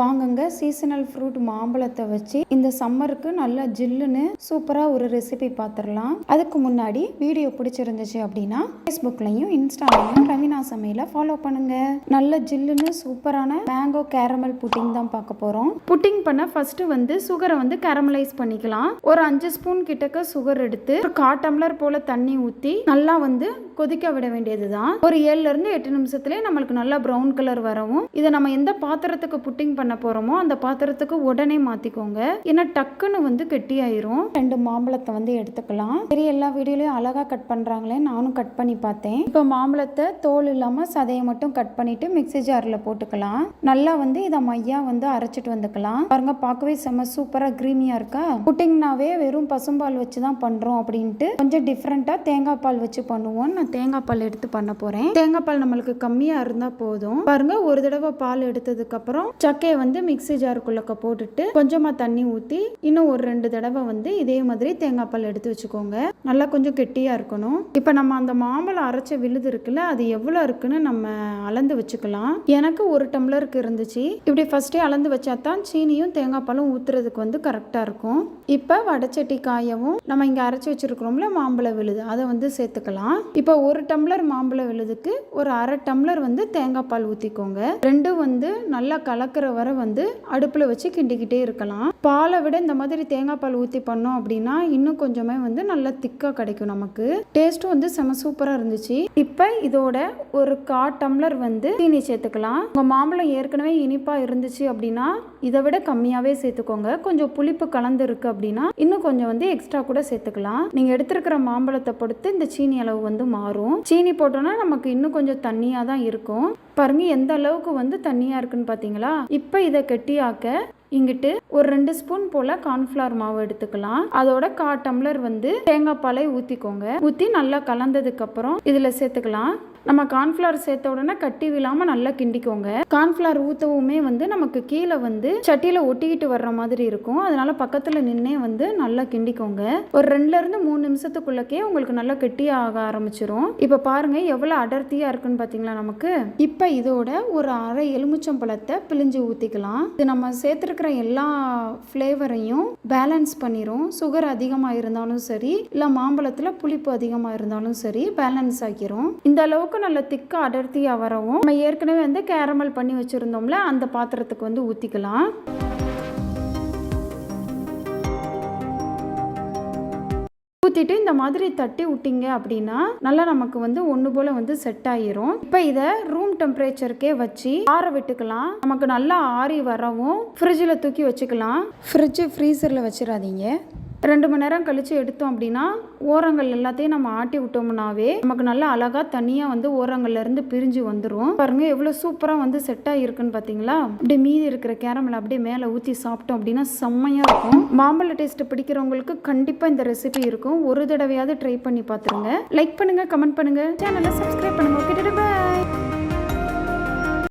வாங்குங்க seasonal fruit மாம்பழத்தை வச்சு இந்த சம்மருக்கு நல்லா ஜில்லுன்னு சூப்பராக ஒரு ரெசிபி பார்த்துடலாம். அதுக்கு முன்னாடி வீடியோ பிடிச்சிருந்துச்சு அப்படின்னா ஃபேஸ்புக்லையும் இன்ஸ்டாலையும் ரவினா சமையலை ஃபாலோ பண்ணுங்க. நல்ல ஜில்லுன்னு சூப்பரான மேங்கோ கேரமல் புட்டிங் தான் பார்க்க போகிறோம். புட்டிங் பண்ண ஃபர்ஸ்ட் சுகரை கேரமலைஸ் பண்ணிக்கலாம். ஒரு 5 ஸ்பூன் கிட்டக்க சுகர் எடுத்து ஒரு 1/4 டம்ளர் போல தண்ணி ஊற்றி நல்லா கொதிக்க விட வேண்டியது தான். ஒரு 7 to 8 நிமிஷத்துலேயே நம்மளுக்கு நல்லா ப்ரௌன் கலர் வரவும் இதை நம்ம எந்த பாத்திரத்துக்கு புட்டிங் பண்ண போறோமோ அந்த பாத்திரத்துக்கு உடனே மாத்திக்கோங்க. ஏன்னா டக்குன்னு கெட்டியாயிரும். 2 மாம்பழத்தை எடுத்துக்கலாம். சரி, எல்லா வீடியோலயும் அழகா கட் பண்றாங்களே, நானும் கட் பண்ணி பார்த்தேன். இப்போ மாம்பழத்தை தோல் இல்லாம சதையை மட்டும் கட் பண்ணிட்டு மிக்ஸி ஜார்ல போட்டுக்கலாம். நல்லா இதை மையா அரைச்சிட்டு வந்துக்கலாம். பாருங்க, பார்க்கவே செம்ம சூப்பரா கிரீமியா இருக்கா. புட்டிங்னாவே வெறும் பசும்பால் வச்சு தான் பண்றோம் அப்படின்ட்டு கொஞ்சம் டிஃப்ரெண்டா தேங்காய் பால் வச்சு பண்ணுவோம். நான் தேங்காய் பால் எடுத்து பண்ண போறேன். தேங்காய் பால் நம்மளுக்கு கம்மியா இருந்தா போதும். பாருங்க, ஒரு தடவை பால் எடுத்ததுக்கு அப்புறம் சக்கையை மிக்ஸி ஜாருக்குள்ள போட்டுட்டு கொஞ்சமா தண்ணி ஊற்றி இன்னும் ஒரு 2 தடவை இதே மாதிரி தேங்காய் பால் எடுத்து வச்சுக்கோங்க. நல்லா கொஞ்சம் கெட்டியா இருக்கணும். இப்போ நம்ம அந்த மாம்பழம் அரைச்ச விழுது இருக்குல்ல, அது எவ்வளவு இருக்குன்னு நம்ம அளந்து வச்சுக்கலாம். எனக்கு 1 டம்ளருக்கு இருந்துச்சு. இப்படி ஃபர்ஸ்டே அளந்து வச்சா தான் சீனியும் தேங்காய் பாலும் ஊத்துறதுக்கு கரெக்டா இருக்கும். இப்போ வடச்சட்டி காயவும் நம்ம இங்க அரைச்சி வச்சிருக்கிறோம்ல மாம்பழ விழுது, அதை சேர்த்துக்கலாம். இப்போ 1 டம்ளர் மாம்பழ விழுதுக்கு ஒரு 1/2 டம்ளர் தேங்காய் பால் ஊத்திக்கோங்க. ரெண்டும் நல்லா கலக்கிற வரை அடுப்புல வச்சு கிண்டிக்கிட்டே இருக்கலாம். பாலை விட இந்த மாதிரி தேங்காய் பால் ஊத்தி பண்ணோம் அப்படின்னா இன்னும் கொஞ்சமே நல்லா திக்கா கிடைக்கும். நமக்கு டேஸ்ட்டும் செம சூப்பரா இருந்துச்சு. இப்போ இதோட ஒரு 1/4 டம்ளர் சீனி சேர்த்துக்கலாம். உங்க மாம்பழம் ஏற்கனவே இனிப்பா இருந்துச்சு அப்படின்னா இதை விட கம்மியாவே சேர்த்துக்கோங்க. கொஞ்சம் புளிப்பு கலந்து இருக்கு அப்படின்னா இன்னும் கொஞ்சம் எக்ஸ்ட்ரா கூட சேர்த்துக்கலாம். நீங்க எடுத்திருக்கிற மாம்பழத்தை பொறுத்து இந்த சீனி அளவு மாறும். சீனி போட்டோம்னா நமக்கு இன்னும் கொஞ்சம் தண்ணியா தான் இருக்கும். பாருங்க எந்த அளவுக்கு தண்ணியா இருக்குன்னு பாத்தீங்களா. இப்போ இதை கெட்டியாக்க இங்கிட்டு ஒரு 2 ஸ்பூன் போல கார்ன்ஃபிளவர் மாவு எடுத்துக்கலாம். அதோட 1/4 டம்ளர் தேங்காய் பாலை ஊத்திக்கோங்க. ஊத்தி நல்லா கலந்ததுக்கு அப்புறம் இதுல சேர்த்துக்கலாம். நம்ம கார்ன்ஃபிளவர் சேர்த்த உடனே கட்டி விழாம நல்லா கிண்டிக்கோங்க. கார்ன்ஃபிளவர் ஊத்தவுமே நமக்கு கீழே சட்டியில ஒட்டிக்கிட்டு வர்ற மாதிரி இருக்கும். அதனால பக்கத்துல நின்னே நல்லா கிண்டிக்கோங்க. ஒரு 2 to 3 நிமிஷத்துக்குள்ளக்கே உங்களுக்கு நல்லா கெட்டியா ஆக ஆரம்பிச்சிரும். இப்ப பாருங்க எவ்வளவு அடர்த்தியா இருக்குன்னு பாத்தீங்களா நமக்கு. இப்ப இதோட ஒரு 1/2 எலுமிச்சம்பழத்தை பிழிஞ்சு ஊத்திக்கலாம். இது நம்ம சேர்த்து எல்லா ஃப்ளேவரையும் பேலன்ஸ் பண்ணிரும். சுகர் அதிகமா இருந்தாலும் சரி, இல்ல மாம்பழத்துல புளிப்பு அதிகமா இருந்தாலும் சரி, பேலன்ஸ் ஆக்கிரும். இந்த அளவுக்கு நல்ல திக்கா அடர்த்தியா வரவும் நம்ம ஏற்கனவே கேரமல் பண்ணி வச்சிருந்தோம்ல அந்த பாத்திரத்துக்கு ஊத்திக்கலாம். ஊத்திட்டு இந்த மாதிரி தட்டி விட்டீங்க அப்படின்னா நல்லா நமக்கு ஒன்று போல செட் ஆயிரும். இப்போ இதை ரூம் டெம்பரேச்சருக்கே வச்சு ஆற விட்டுக்கலாம். நமக்கு நல்லா ஆறி வரவும் ஃப்ரிட்ஜில் தூக்கி வச்சுக்கலாம். ஃப்ரீசரில் வச்சிடாதீங்க. 2 மணி நேரம் கழிச்சு எடுத்தோம் அப்படின்னா ஓரங்கள் எல்லாத்தையும் நம்ம ஆட்டி விட்டோம்னாவே நமக்கு நல்லா அழகா தனியா ஓரங்கள்ல இருந்து பிரிஞ்சு வந்துடும். பாருங்க எவ்வளவு சூப்பரா செட் ஆகிருக்குன்னு பாத்தீங்களா. அப்படியே மீதி இருக்கிற கேரமல் அப்படியே மேல ஊத்தி சாப்பிட்டோம் அப்படின்னா செம்மையா இருக்கும். மாம்பழ டேஸ்ட் பிடிக்கிறவங்களுக்கு கண்டிப்பா இந்த ரெசிபி இருக்கும். ஒரு தடவையாவது ட்ரை பண்ணி பாத்துருங்க. லைக் பண்ணுங்க, கமெண்ட் பண்ணுங்க, சேனலை சப்ஸ்கிரைப் பண்ணுங்க. Okay, by.